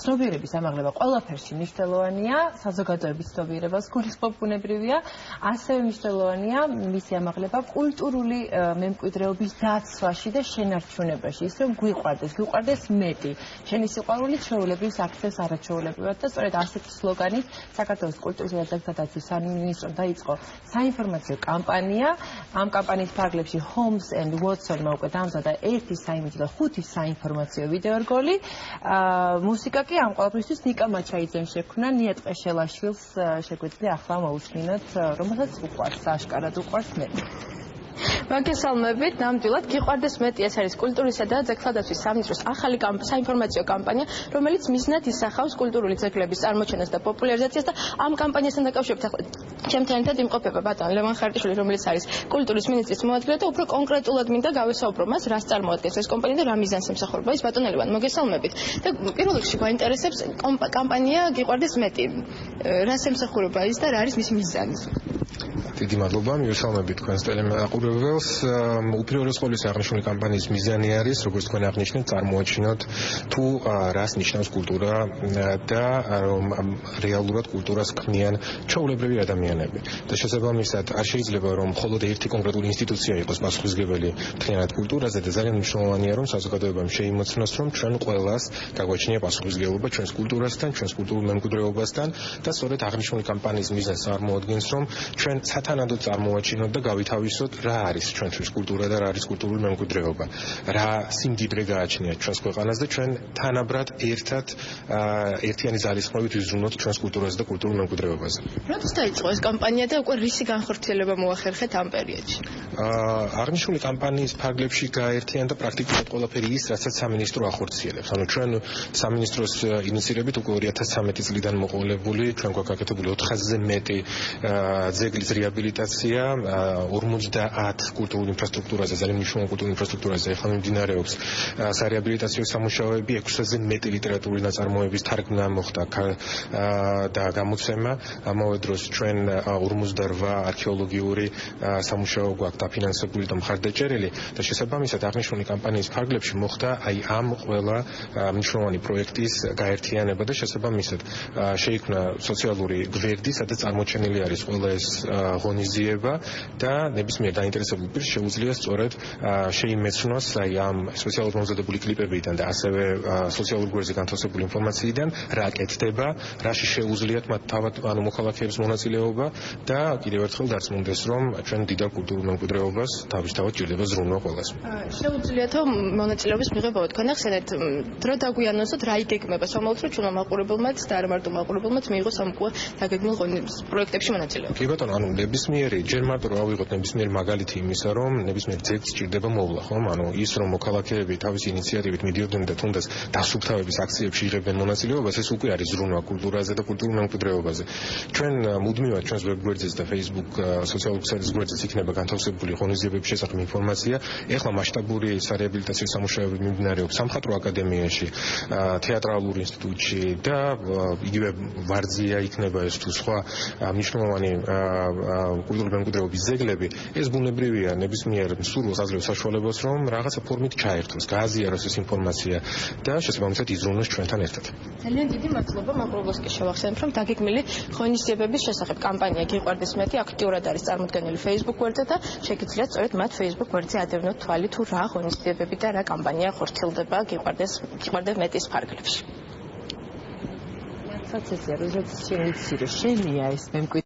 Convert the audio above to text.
ცნობიერების ამაღლება ყველაფერში მნიშვნელოვანია, საზოგადოების ცნობიერებას გულისხმობ ბუნებრივია, ასევე მნიშვნელოვანია მისი ამაღლება კულტურული მემკვიდრეობის დაცვაში და შენარჩუნებაში, ის რომ გვიყვარდეს მეტი. შენი სიყვარული ჩვეულებრივ აქცევს არაჩვეულებრივად და სწორედ ასეთი სლოგანით საქართველოს კულტურის და ძეგლთა დაცვის სამინისტრომ დაიწყო საინფორმაციო კამპანია. ამ კამპანიის ფარგლებში Holmes and Watson-მა უკვე დამზადა 1 საიმედო და 5 საინფორმაციო ვიდეორგოლი. მუსიკა კი ამ ყველაფრისთვის ნიკა მაჩაიძემ შექმნა, ნია ტყეშელაშვილს შეგვიძლია ახლა მოусმინოთ, რომელსაც უყვარს, აშკარად უყვარს მეტი. მოგესალმებით, ნამდვილად გიყვარდეს მეტი, ეს არის კულტურისა და ძეგლთა დაცვის სამინისტროს ახალი საინფორმაციო კამპანია, რომელიც მიზნად ისახავს კულტურული ძეგლების წარმოჩენას და პოპულარიზაციას და ამ კამპანიასთან დაკავშირებით ახლა ჩემთან ერთად იმყოფება ბატონ ლევან ხარტიშვილი, რომელიც არის კულტურის მინისტრის მოადგილე და უფრო კონკრეტულად მინდა გავესაუბრო მას, რას წარმოადგენს ეს კომპანია და რა მიზანს ემსახურება. ის ბატონ ლევან, მოგესალმებით. და პირველ რიგში გვაინტერესებს კამპანია გიყვარდეს მეტი. რას ემსახურება ის და რა არის მისი მიზანი? დიდი მადლობა, მივესალმებით თქვენს ტელემაყურებელს. უპირველეს ყოვლისა აღნიშნული კამპანიის მიზანი არის, როგორც თქვენ აღნიშნეთ, წარმოაჩინოთ თუ რას ნიშნავს კულტურა და რომ რეალურად კულტურას ქმნიან ჩვეულებრივი ადამიანები. და შესაბამისად, არ შეიძლება რომ მხოლოდ ერთი კონკრეტული ინსტიტუცია იყოს პასუხისმგებელი მთლიანად კულტურაზე და ძალიან მნიშვნელოვანია რომ საზოგადოებამ შეიმოცნოს რომ ჩვენ ყველას გაგვაჩნია პასუხისმგებლობა ჩვენს კულტურასთან, ჩვენს კულტურულ მემკვიდრეობასთან და სწორედ აღნიშნული კამპანიის მიზანს წარმოადგენს რომ ჩვენ სათანადოდ წარმოვაჩინოთ და გავითავისოთ რა არის ჩვენთვის კულტურა და რა არის კულტურული მემკვიდრეობა. რა სიმდიდრე გააჩნიათ ჩვენს ქვეყანას და ჩვენ თანაბრად ერთად ერთიანი ძალისხმევით ვიზრუნოთ ჩვენს კულტურას და კულტურულ მემკვიდრეობაზე. როდის დაიწყო ეს კამპანია და უკვე რისი განხორციელება მოახერხეთ ამ პერიოდში? აღნიშნული კამპანიის ფარგლებში გაერთიანდა პრაქტიკულად ყველაფერი ის, რასაც სამინისტრო ახორციელებს. ანუ ჩვენ სამინისტროს ინიციირებით უკვე 2013 წლიდან მოყოლებული, ჩვენ გვაკეთებული 400-ზე მეტი ძეგლის რეაბილიტაცია, 50 კულტურულ ინფრასტრუქტურაზე, ძალიან მნიშვნელოვან კულტურულ ინფრასტრუქტურაზე ახლა მიმდინარეობს სარეაბილიტაციო სამუშაოები, 600-ზე მეტი ლიტერატურული ნაწარმოების თარგმნა მოხდა და გამოცემა. ამავე დროს ჩვენ 58 არქეოლოგიური სამუშაო გვაქვს დაფინანსებული და მხარდაჭერილი და შესაბამისად აღნიშნული კამპანიის ფარგლებში მოხდა აი ამ ყველა მნიშვნელოვანი პროექტის გაერთიანება და შესაბამისად შეიქმნა სოციალური გვერდი, სადაც წარმოჩენილი არის ყველა ეს ღონისძიება და ნებისმიერ დაინტერესებულ პირს შეუძლია სწორედ შეიმეცნოს აი ამ სპეციალურად მომზადებული კლიპებიდან და ასევე სოციალურ გვერდზე განთავსებული ინფორმაციიდან რა კეთდება, რაში შეუძლიათ მათ თავად ანუ მოქალაქეებს მონაწილეობა და კიდევ ერთხელ დარწმუნდეს რომ ჩვენ დიდარ კულტურულ მემკვიდრეობას თავისთავად ჭირდება ზრუნვა ყველას. შეუძლიათ მონაწილეობის მიღება თქვენ ახსენეთ დრო დაგვიანონსოთ რა იგეგმება სამალთ რომ ჩვენმა მაყურებელმაც და არა მარტო მაყურებელმაც მიიღოს ამ დაგეგმილ პროექტებში მონაწილეობა. კი ბატონო, ანუ ნებისმიერი ჯერ მარტო რა ავიღოთ ნებისმიერი მაგალითი იმისა რომ ნებისმიერ ძეგლს ჭირდება მოვლა, ხომ? ანუ ის რომ მოქალაქეები თავისი ინიციატივით მიდიოდნენ და თუნდაც დასუფთავების აქციებში იღებენ მონაწილეობას, ეს უკვე არის ზრუნვა კულტურაზე და კულტურულ მემკვიდრეობაზე. ჩვენ მუდმივად ჩვენს ვებგვერდზეც და Facebook სოციალურ ქსელის გვერდზეც იქნება განთავსებული ღონისძიებების შესახებ ინფორმაცია. ეხლა მასშტაბური სარეაბილიტაციო სამუშაოები მიმდინარეობს სამხატვრო აკადემიაში, თეატრალურ ინსტიტუტში და იგივე ვარძია იქნება ეს თუ სხვა მნიშვნელოვანი კულტურული მემკვიდრეობის ძეგლები. ეს ბუნებრივია, ნებისმიერ მსურველს აძლევს საშუალებას რომ რაღაცა ფორმით ჩაერთოს, გააზიაროს ეს ინფორმაცია და შესაბამისად იზრუნოს ჩვენთან ერთად. ძალიან დიდი მადლობა, მაყურებელს კი შევახსენებ, რომ დაგეგმილი ღონისძიებების შესახებ კამპანია გიყვარდეს მეტი აქტიურად არის წარმოდგენილი Facebook გვერდზე და შეგიძლიათ სწორედ მათ Facebook გვერდზე ადევნოთ თვალი თუ რა ღონისძიებები და რა კამპანია ხორციელდება გიყვარდეს მეტის ფარგლებში. რაც ესეა, როდესაც შენ იცი რომ შენია ეს მემკვიდრეობა